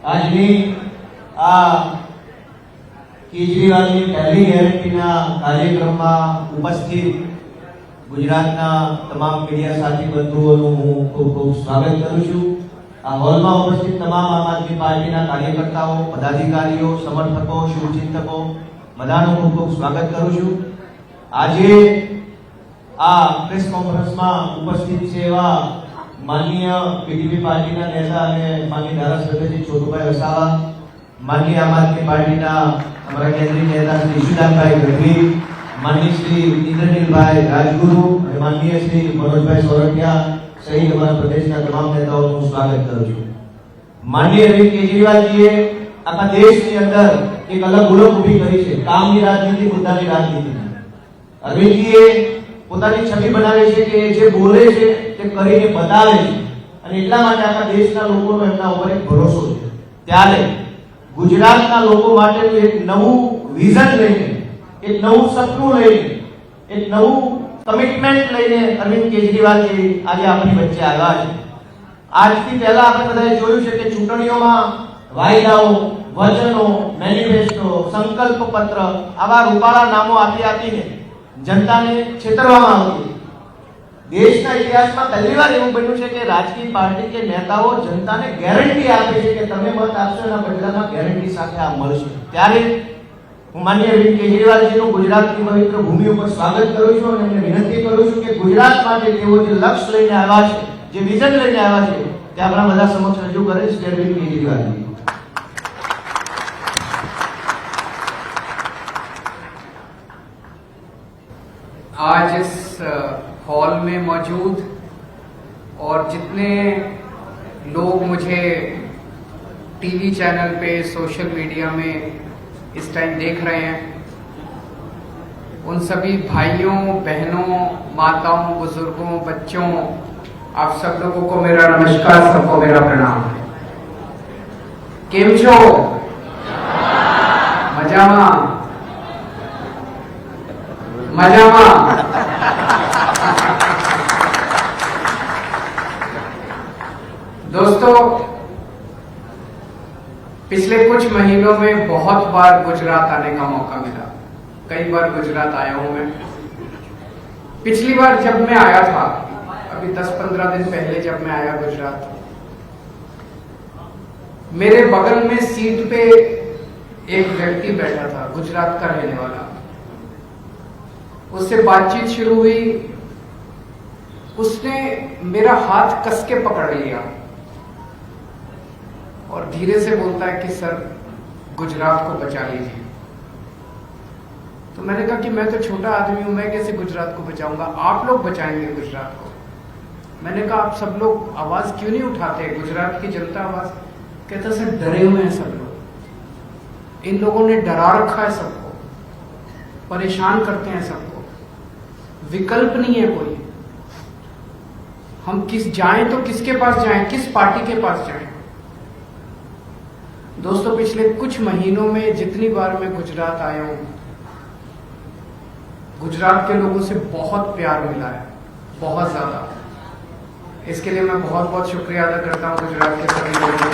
આજની આ કેજરીવાલની પહેલી ગેરંટીના કાર્યક્રમમાં ઉપસ્થિત ગુજરાતના તમામ મીડિયા સાથી બંધુઓનું હું ખૂબ ખૂબ સ્વાગત કરું છું। આ હોલમાં ઉપસ્થિત તમામ આમ આદમી પાર્ટીના કાર્યકર્તાઓ, પદાધિકારીઓ, સમર્થકો, શુભચિંતકો બધાનું ખૂબ ખૂબ સ્વાગત કરું છું। આજે આ પ્રેસ કોન્ફરન્સમાં ઉપસ્થિત છે એવા माननीय पीडीपी पार्टी नेता माननीय धारासभ्य श्री छोटूभाई वसावा, माननीय आम आदमी पार्टी हमारा केंद्रीय नेता श्री ईशुदानभाई गढ़वी, माननीय श्री इंद्रनीलभाई राजगुरु, माननीय श्री मनोजभाई सोरठिया सहित हमारा प्रदेश तमाम नेताओं स्वागत करूं छूं। माननीय अरविंद केजरीवाल जी आखा देश के अंदर एक अलग ओळख उभी करी छे, कामनी राजनीति, मुद्दानी राजनीति। अरविंद जी પોતાની છબી બનાવે છે કે જે બોલે છે તે કરીને બતાવે છે અને એટલા માટે આખા દેશના લોકોનો એમના ઉપર એક ભરોસો છે। ત્યારે ગુજરાતના લોકો માટેનું એક નવું વિઝન લઈને, એક નવું સપનું લઈને, એક નવું કમિટમેન્ટ લઈને અરવિંદ કેજરીવાલજી આજે આપણી વચ્ચે આવ્યા છે। આજથી પહેલા આપણે બધાએ જોયું છે કે ચૂંટણીઓમાં વાયદાઓ, વચનો, મેનિફેસ્ટો, સંકલ્પ પત્ર આવા રૂપાળા નામો આપીને जनता ने छेतरवामां आवती। देशना इतिहासमां पहलीवार एवुं बन्युं छे के राजकीय पार्टी के नेताओं जनता ने गेरंटी आपे छे के तमे मत आपशो एना बदलामां गेरंटी साथे आ मळशे। त्यारे हुं माननीय अरविंद केजरीवालजीनुं गुजरातनी पवित्र भूमि पर स्वागत करूं छुं અને એમને વિનંતી કરું છું કે ગુજરાત માટે તેઓ જે લક્ષ્ય લઈને આવ્યા છે, જે વિઝન લઈને આવ્યા છે તે આપણા બધા સમક્ષ રજૂ કરે છે અરવિંદ કેજરીવાલજી। आज इस हॉल में मौजूद और जितने लोग मुझे टीवी चैनल पे, सोशल मीडिया में इस टाइम देख रहे हैं, उन सभी भाइयों, बहनों, माताओं, बुजुर्गों, बच्चों, आप सब लोगों को मेरा नमस्कार, सबको मेरा प्रणाम। केम छो? मजामा मजामा। दोस्तों, पिछले कुछ महीनों में बहुत बार गुजरात आने का मौका मिला। कई बार गुजरात आया हूं मैं। पिछली बार जब मैं आया था, अभी 10-15 दिन पहले जब मैं आया गुजरात, मेरे बगल में सीट पे एक व्यक्ति बैठा था, गुजरात का रहने वाला। उससे बातचीत शुरू हुई। उसने मेरा हाथ कस के पकड़ लिया और धीरे से बोलता है कि सर गुजरात को बचा लीजिए। तो मैंने कहा कि मैं तो छोटा आदमी हूं, मैं कैसे गुजरात को बचाऊंगा, आप लोग बचाएंगे गुजरात को। मैंने कहा आप सब लोग आवाज क्यों नहीं उठाते, गुजरात की जनता आवाज। कहता सर डरे हुए हैं सब लोग, इन लोगों ने डरा रखा है सबको, परेशान करते हैं सबको, विकल्प नहीं है कोई। हम जाएं तो किसके पास जाएं, किस पार्टी के पास जाएं। दोस्तों, पिछले कुछ महीनों में जितनी बार मैं गुजरात आया हूं, गुजरात के लोगों से बहुत प्यार मिला है, बहुत ज्यादा। इसके लिए मैं बहुत बहुत शुक्रिया अदा करता हूं गुजरात के सभी लोगों को।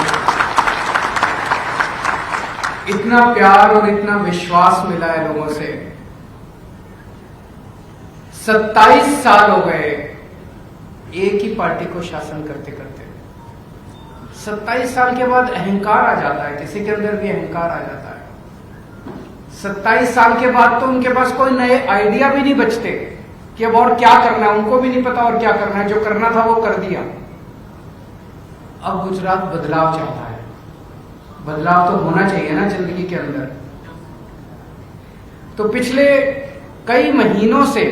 इतना प्यार और इतना विश्वास मिला है लोगों से। 27 साल हो गए एक ही पार्टी को शासन करते करते। 27 साल के बाद अहंकार आ जाता है, किसी के अंदर भी अहंकार आ जाता है। 27 साल के बाद तो उनके पास कोई नए आइडिया भी नहीं बचते कि अब और क्या करना है, उनको भी नहीं पता और क्या करना है। जो करना था वो कर दिया। अब गुजरात बदलाव चाहता है। बदलाव तो होना चाहिए ना जिंदगी के अंदर। तो पिछले कई महीनों से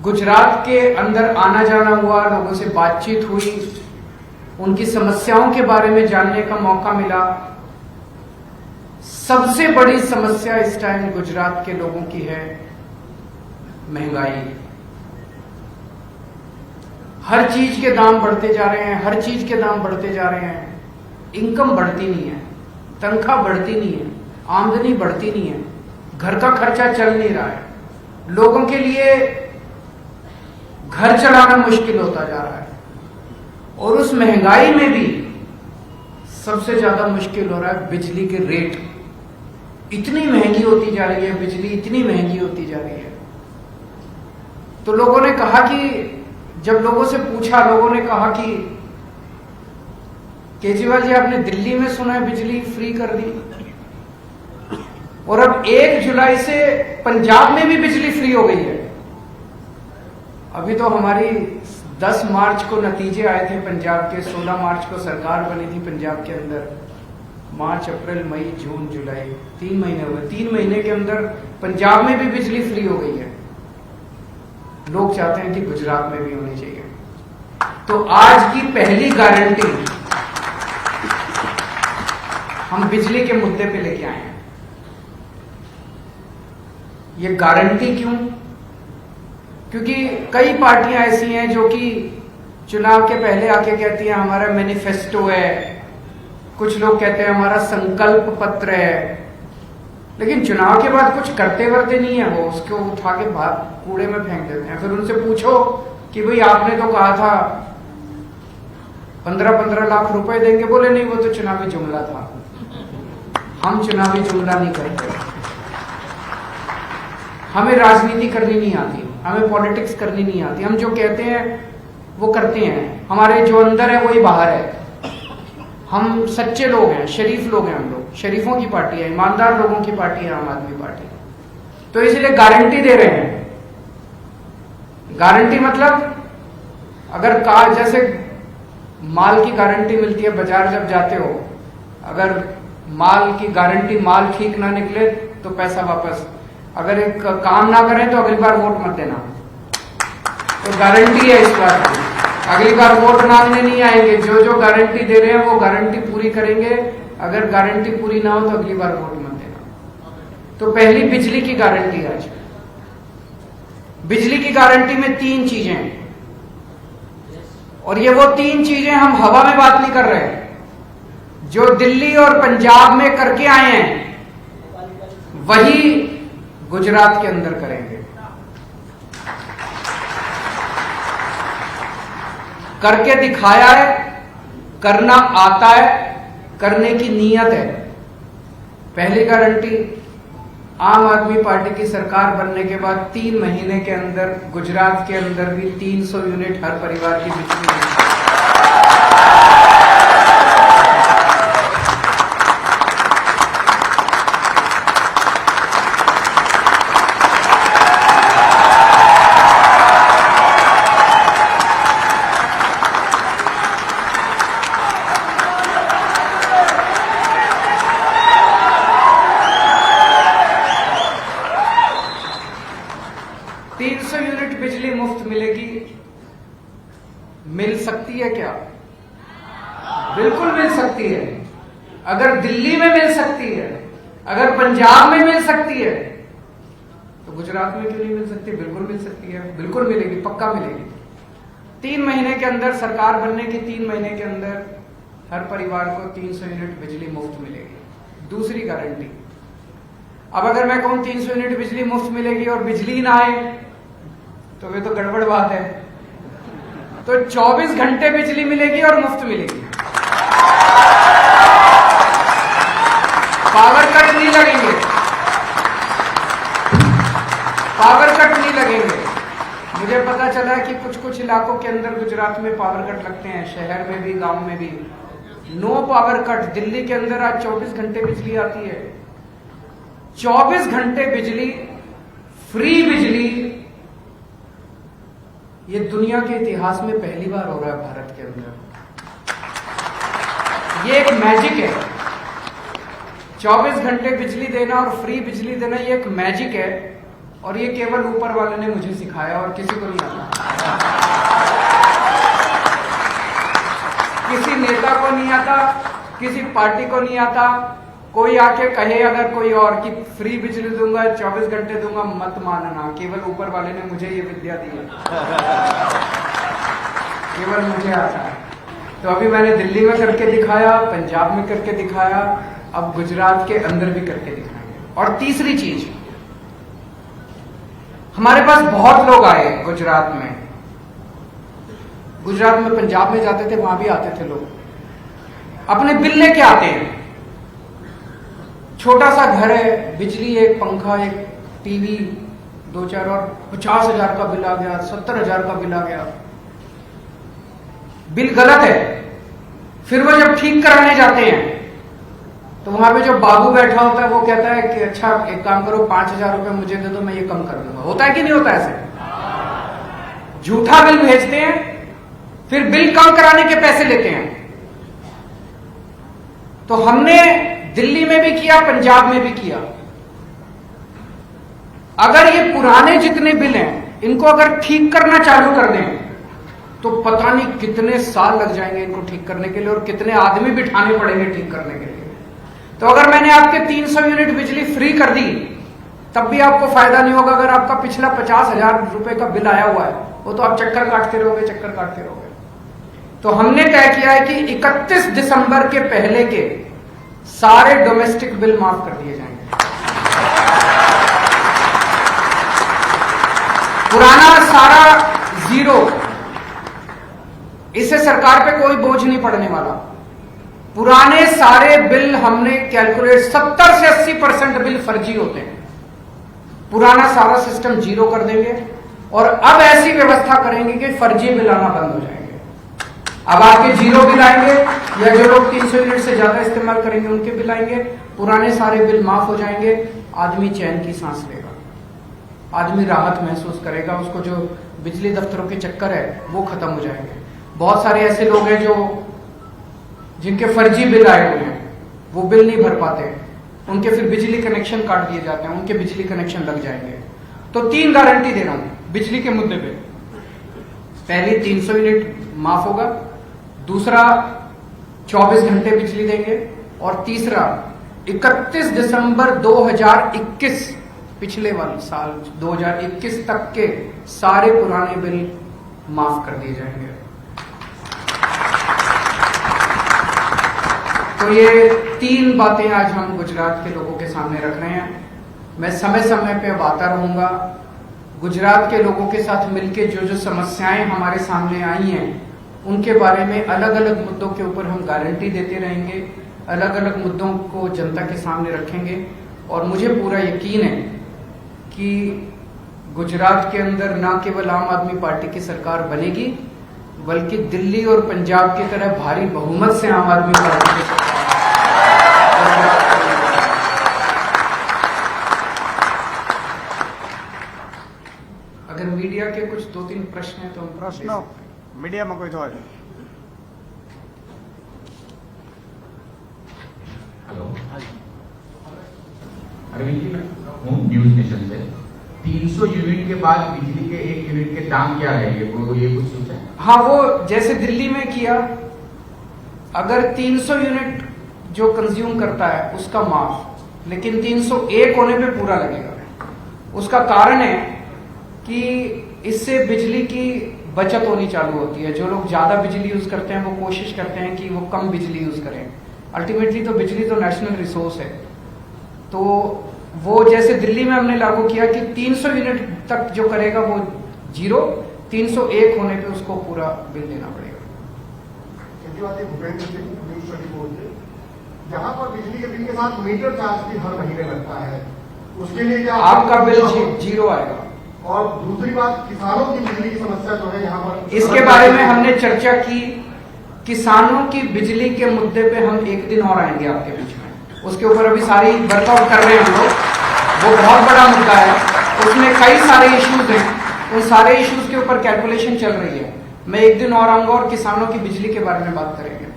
गुजरात के अंदर आना जाना हुआ, लोगों से बातचीत हुई, उनकी समस्याओं के बारे में जानने का मौका मिला। सबसे बड़ी समस्या इस टाइम गुजरात के लोगों की है महंगाई। हर चीज के दाम बढ़ते जा रहे हैं, हर चीज के दाम बढ़ते जा रहे हैं। इनकम बढ़ती नहीं है, तनख्वाह बढ़ती नहीं है, आमदनी बढ़ती नहीं है, घर का खर्चा चल नहीं रहा है। लोगों के लिए घर चलाना मुश्किल होता जा रहा है। और उस महंगाई में भी सबसे ज्यादा मुश्किल हो रहा है बिजली के रेट। इतनी महंगी होती जा रही है बिजली, इतनी महंगी होती जा रही है। तो लोगों ने कहा कि जब लोगों से पूछा, लोगों ने कहा कि केजरीवाल जी आपने दिल्ली में सुना है बिजली फ्री कर दी, और अब 1 जुलाई से पंजाब में भी बिजली फ्री हो गई है। अभी तो हमारी 10 मार्च को नतीजे आए थे पंजाब के, 16 मार्च को सरकार बनी थी पंजाब के अंदर। मार्च, अप्रैल, मई, जून, जुलाई, 3 महीने हो गए। 3 महीने के अंदर पंजाब में भी बिजली फ्री हो गई है। लोग चाहते हैं कि गुजरात में भी होनी चाहिए। तो आज की पहली गारंटी हम बिजली के मुद्दे पे लेके आए हैं। ये गारंटी क्यों? क्योंकि कई पार्टियां ऐसी हैं जो कि चुनाव के पहले आके कहती हैं हमारा मैनिफेस्टो है, कुछ लोग कहते हैं हमारा संकल्प पत्र है, लेकिन चुनाव के बाद कुछ करते वर्ते नहीं है। वो उसको उठा के कूड़े में फेंक देते हैं। फिर उनसे पूछो कि भाई आपने तो कहा था 15-15 लाख रुपए देंगे, बोले नहीं वो तो चुनावी जुमला था। हम चुनावी जुमला नहीं करते, हमें राजनीति करनी नहीं आती, हमें पॉलिटिक्स करनी नहीं आती। हम जो कहते हैं वो करते हैं, हमारे जो अंदर है वही बाहर है। हम सच्चे लोग हैं, शरीफ लोग हैं, हम लोग शरीफों की पार्टी है, ईमानदार लोगों की पार्टी है आम आदमी पार्टी। तो इसलिए गारंटी दे रहे हैं। गारंटी मतलब अगर कार, जैसे माल की गारंटी मिलती है बाजार जब जाते हो, अगर माल की गारंटी, माल ठीक ना निकले तो पैसा वापस, अगर एक काम ना करें तो अगली बार वोट मत देना। तो गारंटी है इस बार, अगली बार वोट मांगने नहीं आएंगे। जो जो गारंटी दे रहे हैं वो गारंटी पूरी करेंगे। अगर गारंटी पूरी ना हो तो अगली बार वोट मत देना। तो पहली बिजली की गारंटी आज। बिजली की गारंटी में 3 चीजें हैं, और ये वो 3 चीजें हम हवा में बात नहीं कर रहे हैं। जो दिल्ली और पंजाब में करके आए हैं वही गुजरात के अंदर करेंगे। करके दिखाया है, करना आता है, करने की नीयत है। पहली गारंटी, आम आदमी पार्टी की सरकार बनने के बाद 3 महीने के अंदर गुजरात के अंदर भी 300 यूनिट हर परिवार की बिजली मिलेगी। बिजली मुफ्त मिलेगी। मिल सकती है क्या? बिल्कुल मिल सकती है। अगर दिल्ली में मिल सकती है, अगर पंजाब में मिल सकती है, तो गुजरात में क्यों नहीं मिल सकती? बिल्कुल मिल सकती है, बिल्कुल मिलेगी, पक्का मिलेगी। 3 महीने के अंदर, सरकार बनने के 3 महीने के अंदर हर परिवार को 300 यूनिट बिजली मुफ्त मिलेगी। दूसरी गारंटी, अब अगर मैं कहूं 300 यूनिट बिजली मुफ्त मिलेगी और बिजली ना आए तो वे तो गड़बड़ बात है। तो 24 घंटे बिजली मिलेगी और मुफ्त मिलेगी। पावर कट नहीं लगेंगे, पावर कट नहीं लगेंगे। मुझे पता चला है कि कुछ कुछ इलाकों के अंदर गुजरात में पावर कट लगते हैं, शहर में भी, गांव में भी। No power cut. दिल्ली के अंदर आज 24 घंटे बिजली आती है। 24 घंटे बिजली, फ्री बिजली। ये दुनिया के इतिहास में पहली बार हो रहा है भारत के अंदर। ये एक मैजिक है। 24 घंटे बिजली देना और फ्री बिजली देना, ये एक मैजिक है। और ये केवल ऊपर वाले ने मुझे सिखाया और किसी को नहीं आता। किसी नेता को नहीं आता, किसी पार्टी को नहीं आता। कोई आके कहे अगर कोई और कि फ्री बिजली दूंगा, 24 घंटे दूंगा, मत मानना। केवल ऊपर वाले ने मुझे ये विद्या दी है, केवल मुझे आता है। तो अभी मैंने दिल्ली में करके दिखाया, पंजाब में करके दिखाया, अब गुजरात के अंदर भी करके दिखाएंगे। और तीसरी चीज, हमारे पास बहुत लोग आए गुजरात में। गुजरात में, पंजाब में जाते थे, वहां भी आते थे लोग। अपने बिल लेके आते हैं। छोटा सा घर है, बिजली, एक पंखा, एक टीवी, 2-4 और 50,000 का बिल आ गया, 70,000 का बिल आ गया। बिल गलत है। फिर वो जब ठीक कराने जाते हैं तो वहां पे जो बाबू बैठा होता है वो कहता है कि अच्छा एक काम करो, 5,000 रुपए मुझे दे दो, मैं ये कम कर दूंगा। होता है कि नहीं होता ऐसे? झूठा बिल भेजते हैं, फिर बिल कम कराने के पैसे लेते हैं। तो हमने दिल्ली में भी किया, पंजाब में भी किया। अगर ये पुराने जितने बिल हैं इनको अगर ठीक करना चालू कर दें तो पता नहीं कितने साल लग जाएंगे इनको ठीक करने के लिए, और कितने आदमी बिठाने पड़ेंगे ठीक करने के लिए। तो अगर मैंने आपके 300 यूनिट बिजली फ्री कर दी तब भी आपको फायदा नहीं होगा। अगर आपका पिछला 50,000 रुपए का बिल आया हुआ है वो तो आप चक्कर काटते रहोगे, चक्कर काटते रहोगे। तो हमने तय किया है कि 31 दिसंबर के पहले के सारे डोमेस्टिक बिल माफ कर दिए जाएंगे। पुराना सारा जीरो, इससे सरकार पे कोई बोझ नहीं पड़ने वाला। पुराने सारे बिल हमने कैलकुलेट, 70 से 80% बिल फर्जी होते हैं। पुराना सारा सिस्टम जीरो कर देंगे और अब ऐसी व्यवस्था करेंगे कि फर्जी बिल आना बंद हो जाएंगे। अब आपके जीरो बिल आएंगे, या जो लोग 300 यूनिट से ज्यादा इस्तेमाल करेंगे उनके बिल आएंगे। पुराने सारे बिल माफ हो जाएंगे। आदमी चैन की सांस लेगा, आदमी राहत महसूस करेगा। उसको जो बिजली दफ्तरों के चक्कर है वो खत्म हो जाएंगे। बहुत सारे ऐसे लोग हैं जो जिनके फर्जी बिल आए हुए हैं, वो बिल नहीं भर पाते, उनके फिर बिजली कनेक्शन काट दिए जाते हैं, उनके बिजली कनेक्शन लग जाएंगे। तो 3 गारंटी दे रहा हूं बिजली के मुद्दे पे। पहली 300 यूनिट माफ होगा, दूसरा 24 घंटे बिजली देंगे, और तीसरा 31 दिसंबर 2021, पिछले वाले साल 2021 तक के सारे पुराने बिल माफ कर दिए जाएंगे। तो ये 3 बातें आज हम गुजरात के लोगों के सामने रख रहे हैं। मैं समय समय पे अब आता रहूंगा। गुजरात के लोगों के साथ मिलकर जो जो समस्याएं हमारे सामने आई हैं उनके बारे में अलग अलग मुद्दों के ऊपर हम गारंटी देते रहेंगे, अलग अलग मुद्दों को जनता के सामने रखेंगे। और मुझे पूरा यकीन है कि गुजरात के अंदर न केवल आम आदमी पार्टी की सरकार बनेगी, बल्कि दिल्ली और पंजाब की तरह भारी बहुमत से आम आदमी पार्टी की सरकार। अगर मीडिया के कुछ 2-3 प्रश्न हैं तो हम પ્રશ્નો મીડિયામાં કોઈ હોય? हेलो, अरविंद जी, मैं हूँ न्यूज नेशन से। 300 यूनिट के बाद बिजली के 1 यूनिट के दाम क्या रहेंगे, वो ये कुछ सोचा है? हाँ, वो जैसे दिल्ली में किया, अगर 300 यूनिट जो कंज्यूम करता है उसका माफ, लेकिन 301 होने पे पूरा लगेगा। उसका कारण है कि इससे बिजली की बचत होनी चालू होती है। जो लोग ज्यादा बिजली यूज करते हैं वो कोशिश करते हैं कि वो कम बिजली यूज करें। अल्टीमेटली तो बिजली तो नेशनल रिसोर्स है। तो वो जैसे दिल्ली में हमने लागू किया कि 300 यूनिट तक जो करेगा वो जीरो, 301 होने पे उसको पूरा बिल देना पड़ेगा। भूपेंद्र सिंह, न्यूज 24 से। जहाँ पर बिजली के बिल के साथ मीटर चार्ज भी हर महीने लगता है, उसके लिए क्या आपका बिल जीरो आएगा। और दूसरी बात, किसानों की बिजली की समस्या जो है यहाँ पर, इसके बारे में हमने चर्चा की। किसानों की बिजली के मुद्दे पे हम एक दिन और आएंगे आपके बीच में। उसके ऊपर अभी सारी वर्कआउट कर रहे हैं हम लोग। वो बहुत बड़ा मुद्दा है, उसमें कई सारे इश्यूज हैं। उन सारे इश्यूज के ऊपर कैलकुलेशन चल रही है। मैं एक दिन और आऊंगा और किसानों की बिजली के बारे में बात करेंगे।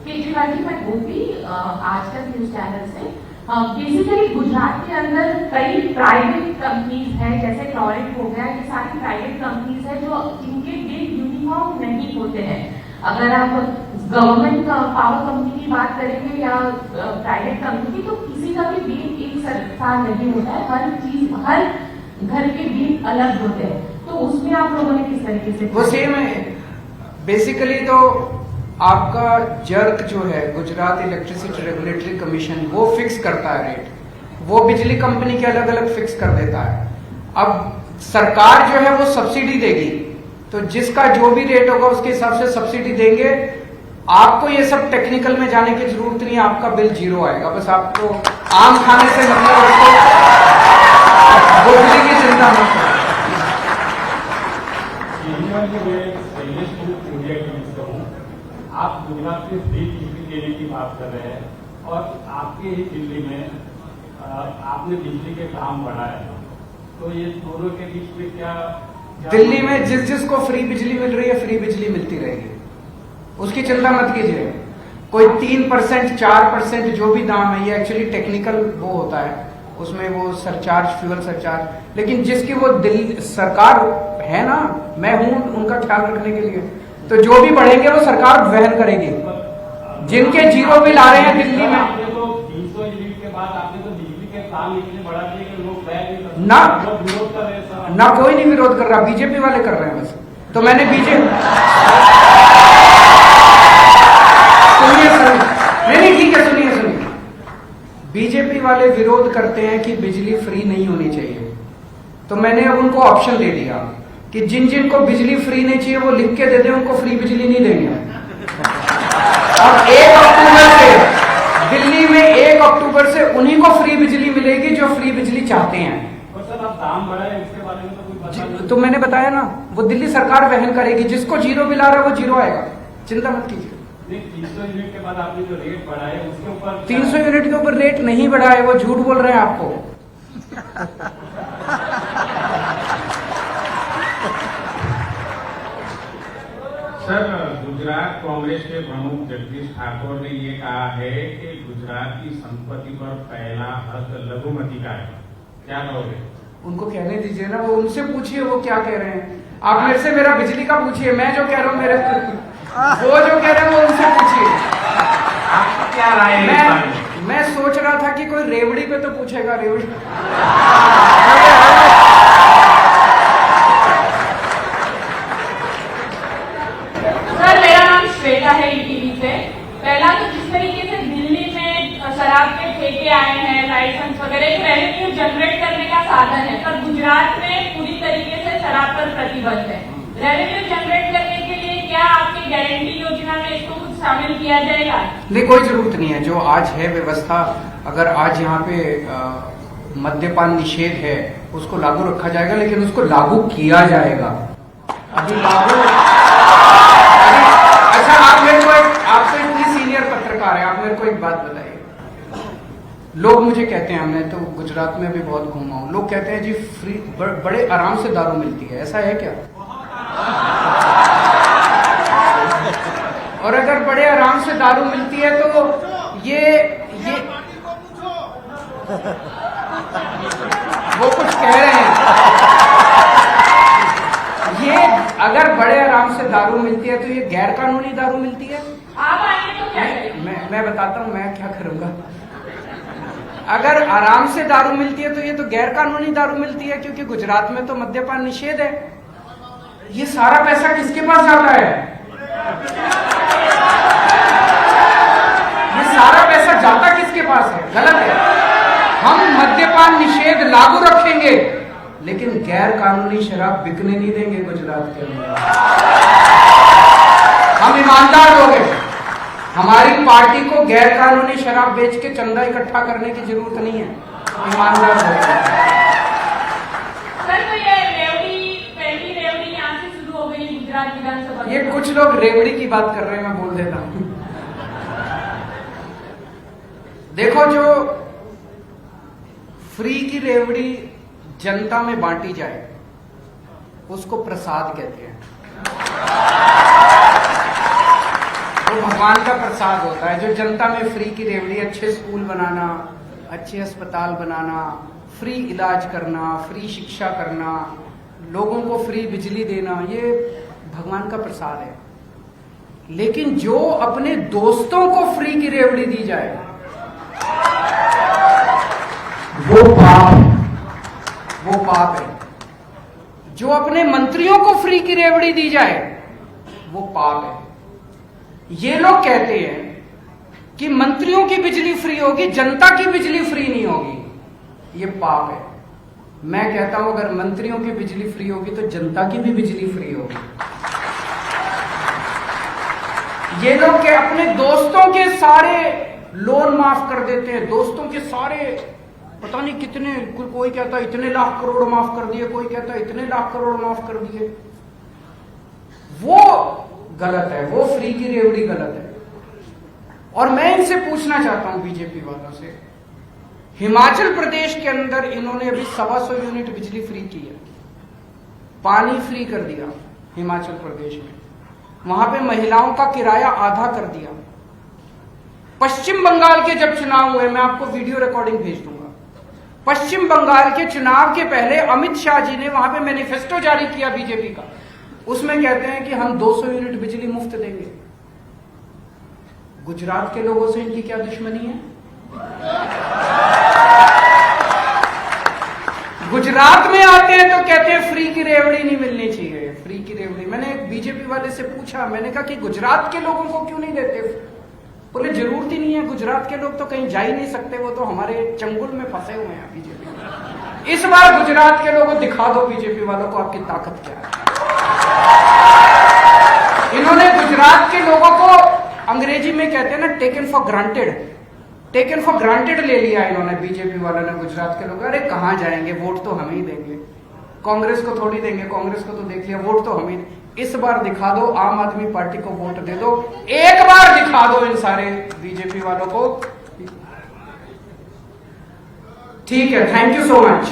केजरीवाल जी, मैं गोपी आज तक न्यूज चैनल से। बेसिकली गुजरात के अंदर कई प्राइवेट कंपनीज हैं, जैसे क्लोरेट हो गया, ये सारी प्राइवेट कंपनीज है जो जिनके बिल यूनिफॉर्म नहीं होते हैं। अगर आप गवर्नमेंट पावर कंपनी की बात करेंगे या प्राइवेट कंपनी, तो किसी का भी बिल एक सरकार नहीं होता है। हर चीज, हर घर के बिल अलग होते हैं। तो उसमें आप लोगों ने किस तरीके से वो सेम है। बेसिकली तो आपका जर्क जो है, गुजरात इलेक्ट्रिसिटी रेगुलेटरी कमीशन, वो फिक्स करता है रेट। वो बिजली कंपनी के अलग अलग फिक्स कर देता है। अब सरकार जो है वो सब्सिडी देगी, तो जिसका जो भी रेट होगा उसके हिसाब से सब्सिडी देंगे। आपको ये सब टेक्निकल में जाने की जरूरत नहीं है, आपका बिल 0 आएगा। बस आपको आम खाने से मतलब उसको बिजली की चिंता मत करो। आप गुजरात में फ्री बिजली देने की बात कर रहे हैं और आपके ही दिल्ली में आपने बिजली के दाम बढ़ाए, तो ये दोनों के बीच में क्या दिल्ली में जिसको फ्री बिजली मिल रही है, फ्री बिजली मिलती रहेगी, उसकी चिंता मत कीजिए। कोई 3%, 4% जो भी दाम है, ये एक्चुअली टेक्निकल वो होता है, उसमें वो सरचार्ज, फ्यूल सरचार्ज, लेकिन जिसकी वो दिल्ली सरकार है ना, मैं हूं उनका ख्याल रखने के लिए, तो जो भी बढ़ेंगे वो सरकार वहन करेगी। जिनके 0 बिल आ रहे हैं दिल्ली में, आपने तो 300 यूनिट के बाद आपने तो बिजली के दाम इतने बढ़ा दिए कि लोग ना विरोध कर रहे हैं। ना कोई नहीं विरोध कर रहा, बीजेपी वाले कर रहे हैं बस। तो मैंने नहीं ठीक है, सुनिए। बीजेपी वाले विरोध करते हैं कि बिजली फ्री नहीं होनी चाहिए, तो मैंने अब उनको ऑप्शन दे दिया कि जिन जिन को बिजली फ्री नहीं चाहिए वो लिख के दे दें, उनको फ्री बिजली नहीं देंगे। और 1 अक्टूबर से दिल्ली में 1 अक्टूबर से उन्हीं को फ्री बिजली मिलेगी जो फ्री बिजली चाहते हैं। और सर आप दाम बढ़ाए, इसके बारे में तो कोई पता नहीं। तो मैंने बताया ना, वो दिल्ली सरकार वहन करेगी, जिसको 0 बिल आ रहा है वो 0 आएगा, चिंता मत कीजिए। 300 यूनिट के बाद आपने जो रेट बढ़ाए उसके ऊपर 300 यूनिट के ऊपर रेट नहीं बढ़ा है, वो झूठ बोल रहे हैं आपको। सर, गुजरात कांग्रेस के प्रमुख जगदीश ठाकुर ने ये कहा है कि गुजरात की संपत्ति पर पहला हक लघुमती का है, क्या कहोगे? उनको कहने दीजिए ना, वो उनसे पूछिए वो क्या कह रहे हैं। आप मेरे से मेरा बिजली का पूछिए, मैं जो कह रहा हूँ मेरे वो जो कह रहे हैं वो उनसे पूछिए। आपका क्या राय है इस बारे में? मैं सोच रहा था कि कोई रेवड़ी पे तो पूछेगा, रेवड़ी। सर, मेरा नाम श्वेता है, ईटीवी से। पहला तो जिस तरीके से दिल्ली में शराब के ठेके आए हैं, लाइसेंस वगैरह, एक रेवेन्यू जनरेट करने का साधन है, पर गुजरात में पूरी तरीके से शराब पर प्रतिबंध है। रेवेन्यू जनरेट करने के लिए क्या आपकी गारंटी योजना में इसको कुछ शामिल किया जाएगा? नहीं, कोई जरूरत नहीं है। जो आज है व्यवस्था, अगर आज यहाँ पे मद्यपान निषेध है उसको लागू रखा जाएगा, लेकिन उसको लागू किया जाएगा। अभी लागू अच्छा, आप तो इतनी सीनियर पत्रकार है, आप मेरे को एक बात बताइए। लोग मुझे कहते हैं, मैं तो गुजरात में भी बहुत घूमा हूं, लोग कहते हैं जी फ्री बड़े आराम से दारू मिलती है, ऐसा है क्या? और अगर बड़े आराम से दारू मिलती है तो ये वो कुछ कह रहे हैं, ये अगर बड़े आराम से दारू मिलती है तो ये गैर कानूनी दारू मिलती है। आप आएंगे तो क्या करेंगे? मैं बताता हूं मैं क्या करूंगा। अगर आराम से दारू मिलती है तो ये तो गैर कानूनी दारू मिलती है, क्योंकि गुजरात में तो मद्यपान निषेध है। ये सारा पैसा किसके पास जाता है? ये सारा पैसा जाता किसके पास है? गलत है। हम मद्यपान निषेध लागू रखेंगे, लेकिन गैर कानूनी शराब बिकने नहीं देंगे गुजरात के अंदर। हम ईमानदार लोग हैं, हमारी पार्टी को गैर कानूनी शराब बेच के चंदा इकट्ठा करने की जरूरत नहीं है, ईमानदार लोग हैं। सर, तो ये पहली रेवड़ी यहाँ से शुरू हो गई गुजरात विधानसभा। ये कुछ लोग रेवड़ी की बात कर रहे हैं, मैं बोल देता हूं। देखो, जो फ्री की रेवड़ी जनता में बांटी जाए उसको प्रसाद कहते हैं। वो भगवान का प्रसाद होता है। जो जनता में फ्री की रेवड़ी, अच्छे स्कूल बनाना, अच्छे अस्पताल बनाना, फ्री इलाज करना, फ्री शिक्षा करना, लोगों को फ्री बिजली देना, ये भगवान का प्रसाद है। लेकिन जो अपने दोस्तों को फ्री की रेवड़ी दी जाए वो पाप है। जो अपने मंत्रियों को फ्री की रेवड़ी दी जाए वो पाप है। ये लोग कहते हैं कि मंत्रियों की बिजली फ्री होगी, जनता की बिजली फ्री नहीं होगी, ये पाप है। मैं कहता हूं अगर मंत्रियों की बिजली फ्री होगी तो जनता की भी बिजली फ्री होगी। ये लोग के अपने दोस्तों के सारे लोन माफ कर देते हैं, दोस्तों के सारे पता नहीं कितने, कोई कहता है इतने लाख करोड़ माफ कर दिए, कोई कहता है इतने लाख करोड़ माफ कर दिए। वो गलत है, वो फ्री की रेवड़ी गलत है। और मैं इनसे पूछना चाहता हूं बीजेपी वालों से, हिमाचल प्रदेश के अंदर इन्होंने अभी 125 यूनिट बिजली फ्री की है, पानी फ्री कर दिया हिमाचल प्रदेश में, वहां पे महिलाओं का किराया आधा कर दिया। पश्चिम बंगाल के जब चुनाव हुए, मैं आपको वीडियो रिकॉर्डिंग भेज दूंगा, पश्चिम बंगाल के चुनाव के पहले अमित शाह जी ने वहां पे मैनिफेस्टो जारी किया बीजेपी का, उसमें कहते हैं कि हम 200 यूनिट बिजली मुफ्त देंगे। गुजरात के लोगों से इनकी क्या दुश्मनी है? गुजरात में आते हैं तो कहते हैं फ्री की रेवड़ी नहीं मिलनी चाहिए, फ्री की रेवड़ी। मैंने एक बीजेपी वाले से पूछा, मैंने कहा कि गुजरात के लोगों को क्यों नहीं देते? बोले जरूरत ही नहीं है, गुजरात के लोग तो कहीं जा ही नहीं सकते, वो तो हमारे चंगुल में फंसे हुए हैं बीजेपी। इस बार गुजरात के लोगों को दिखा दो बीजेपी वालों को आपकी ताकत क्या है। इन्होंने गुजरात के लोगों को अंग्रेजी में कहते हैं ना taken for granted, taken for granted ले लिया इन्होंने, बीजेपी वालों ने गुजरात के लोग। अरे कहां जाएंगे, वोट तो हम ही देंगे, कांग्रेस को थोड़ी देंगे, कांग्रेस को तो देख लिया, वोट तो हम ही। इस बार दिखा दो, आम आदमी पार्टी को वोट दे दो, एक बार दिखा दो इन सारे बीजेपी वालों को। ठीक है, थैंक यू सो मच।